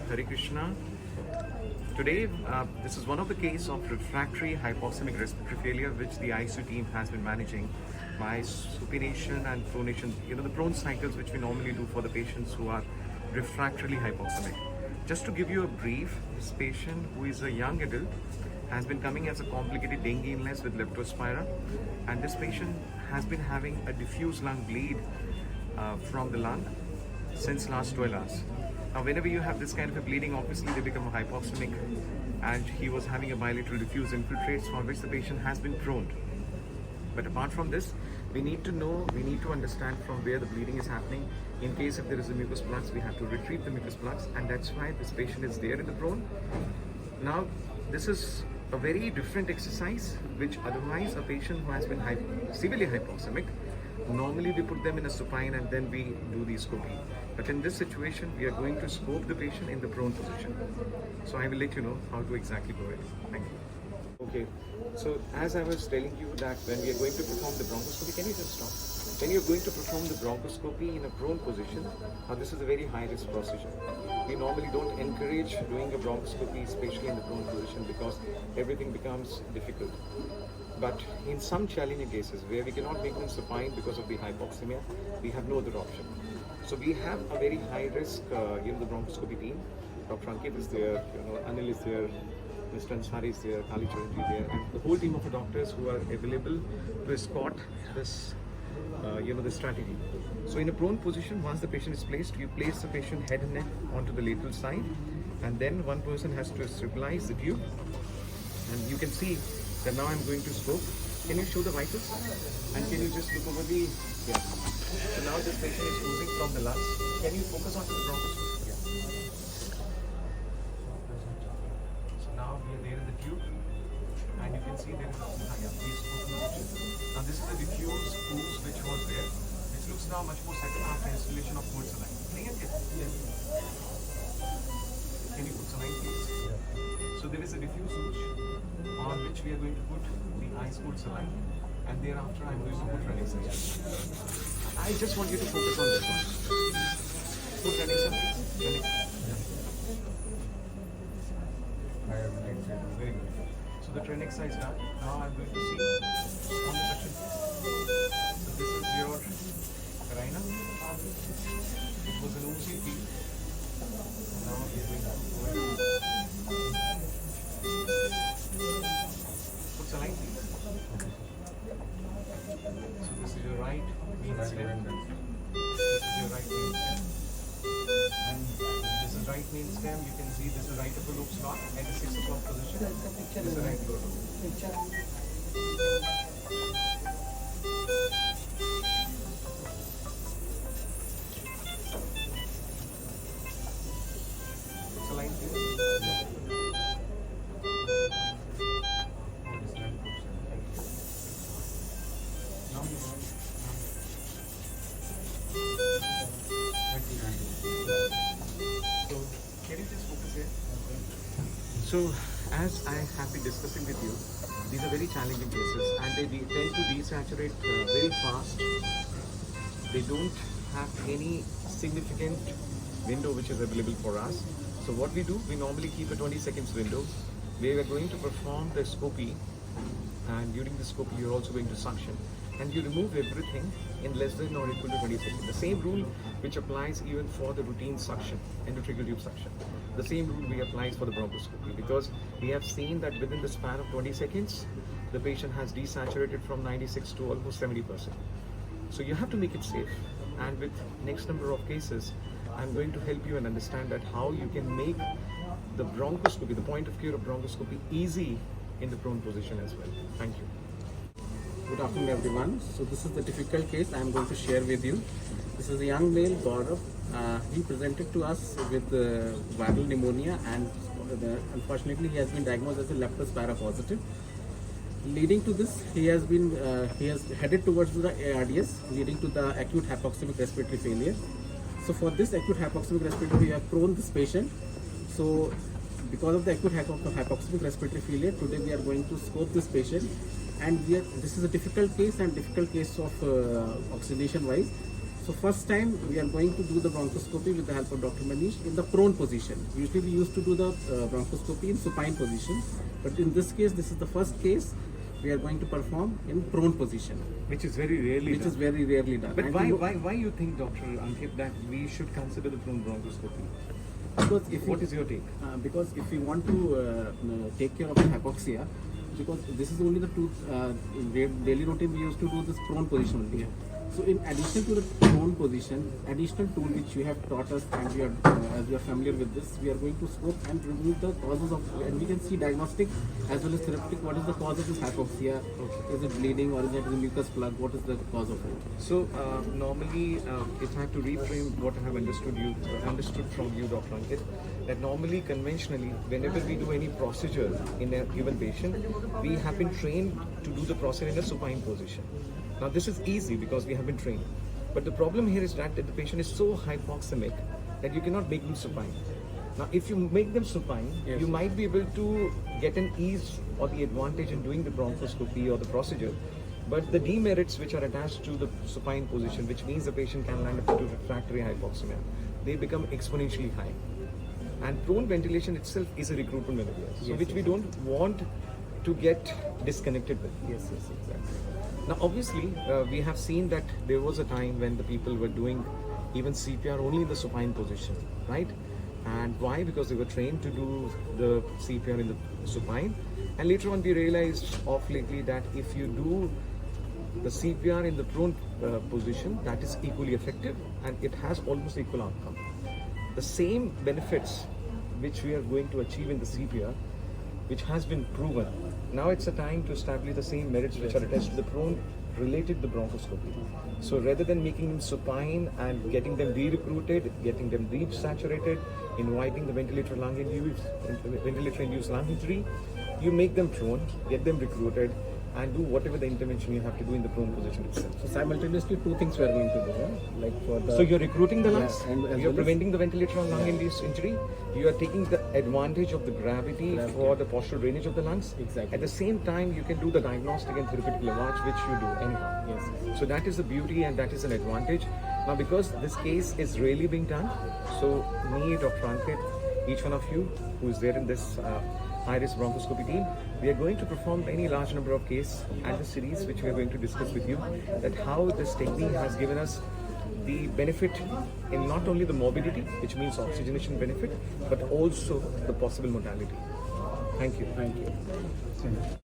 Hare Krishna. Today, this is one of the cases of refractory hypoxemic respiratory failure which the ICU team has been managing by supination and pronation, the prone cycles which we normally do for the patients who are refractorily hypoxemic. Just to give you a brief, this patient, who is a young adult, has been coming as a complicated dengue illness with leptospira, and this patient has been having a diffuse lung bleed from the lung since last 12 hours. Now, whenever you have this kind of a bleeding, obviously they become hypoxemic, and he was having a bilateral diffuse infiltrates for which the patient has been prone. But apart from this, we need to understand from where the bleeding is happening. In case if there is a mucus plux, we have to retrieve the mucus plux, and that's why this patient is there in the prone. Now, this is a very different exercise, which otherwise a patient who has been severely hypoxemic, normally we put them in a supine and then we do the scoping. But in this situation, we are going to scope the patient in the prone position. So I will let you know how to exactly do it. Thank you. Okay, so as I was telling you that when we are going to perform the bronchoscopy, can you just stop? When you're going to perform the bronchoscopy in a prone position, this is a very high risk procedure. We normally don't encourage doing a bronchoscopy, especially in the prone position, because everything becomes difficult. But in some challenging cases where we cannot make them supine because of the hypoxemia, we have no other option. So we have a very high risk, the bronchoscopy team. Dr. Ankit is there, Anil is there, Mr. Ansari is there, Kali Chaudhary is there, and the whole team of doctors who are available to escort this, this strategy. So in a prone position, once the patient is placed, you place the patient head and neck onto the lateral side, and then one person has to stabilize the tube, and you can see that now I'm going to scope. Can you show the vitals? And can you just look over the, So now this patient is moving from the lungs. Can you focus on the bronchoscopy? So now we are there in the tube, and you can see there is now this is the diffuse ooze which was there, which looks now much more settled after installation of cold saline. Can you put saline, please? So there is a diffuse ooze on which we are going to put the ice cold saline, and thereafter I'm going to put ranitidine. I just want you to focus on this one. Put ranitidine, please. Very good. So the Trenexa is done. Now I'm going to see on the section. So this is your carina. It was an oozy field. Now we are going to go ahead. Put saline, please. So this is your right main stem. This is your right main stem. And this is right main stem. You can see this is right upper lobe slot at the 6 o'clock position. This is right lower lobe. Saline, please. So, as I have been discussing with you, these are very challenging cases, and they tend to desaturate very fast. They don't have any significant window which is available for us. So what we do, we normally keep a 20 seconds window where we are going to perform the scopy, and during the scopy you are also going to suction, and you remove everything in less than or equal to 20 seconds. The same rule which applies even for the routine suction, endotracheal tube suction. The same rule we applies for the bronchoscopy, because we have seen that within the span of 20 seconds, the patient has desaturated from 96 to almost 70%. So you have to make it safe. And with next number of cases, I'm going to help you and understand that how you can make the bronchoscopy, the point of care of bronchoscopy, easy in the prone position as well. Thank you. Good afternoon, everyone. So this is the difficult case I am going to share with you. This is a young male, Gaurav. He presented to us with viral pneumonia, and unfortunately he has been diagnosed as a leptospira positive. Leading to this, he has headed towards the ARDS, leading to the acute hypoxemic respiratory failure. So for this acute hypoxemic respiratory, we have prone this patient. So because of the acute hypoxemic respiratory failure, today we are going to scope this patient, and this is a difficult case of oxidation wise. So first time we are going to do the bronchoscopy with the help of Dr. Manish in the prone position. Usually we used to do the bronchoscopy in supine position, but in this case, this is the first case we are going to perform in prone position, Which is very rarely which done. is very rarely done. But And why you think, Dr. Ankit, that we should consider the prone bronchoscopy? Because if What is your take? because if we want to take care of the hypoxia, because this is only the two in daily routine we used to do this prone position only. So in addition to the prone position, additional tool which you have taught us, and we are as we are familiar with this, we are going to scope and remove the causes of, and we can see diagnostic as well as therapeutic. What is the cause of this hypoxia? Is it bleeding or is it a mucus plug? What is the cause of it? So normally, if I have to reframe what I have understood from you, Dr. Ankit, that normally, conventionally, whenever we do any procedure in a given patient, we have been trained to do the procedure in a supine position. Now this is easy because we have been trained. But the problem here is that the patient is so hypoxemic that you cannot make them supine. Now if you make them supine, Yes. you might be able to get an ease or the advantage in doing the bronchoscopy or the procedure. But the demerits which are attached to the supine position, which means the patient can land up to refractory hypoxemia, they become exponentially high. And prone ventilation itself is a recruitment maneuver, so Yes, which we don't want to get disconnected with. Yes, exactly. Now, obviously, we have seen that there was a time when the people were doing even CPR only in the supine position, right? And why? Because they were trained to do the CPR in the supine. And later on, we realized of lately that if you do the CPR in the prone position, that is equally effective and it has almost equal outcome. The same benefits which we are going to achieve in the CPR, which has been proven. Now it's a time to establish the same merits which are attached to the prone related to the bronchoscopy. So rather than making them supine and getting them re-recruited, getting them re-saturated, inviting the ventilator-induced lung injury, you make them prone, get them recruited, and do whatever the intervention you have to do in the prone position itself. So simultaneously, two things we are going to do, like for the. So you're recruiting the lungs, and as you're well as- preventing the ventilator or lung-induced injury, you are taking the advantage of the gravity for the postural drainage of the lungs. Exactly. At the same time, you can do the diagnostic and therapeutic lavage, which you do anyhow. Yes. So that is the beauty and that is an advantage. Now, because this case is really being done, so me, Dr. Ankit, each one of you who is there in this high-risk bronchoscopy team, we are going to perform any large number of cases at the series, which we are going to discuss with you, that how this technique has given us the benefit in not only the morbidity, which means oxygenation benefit, but also the possible mortality. Thank you. Thank you.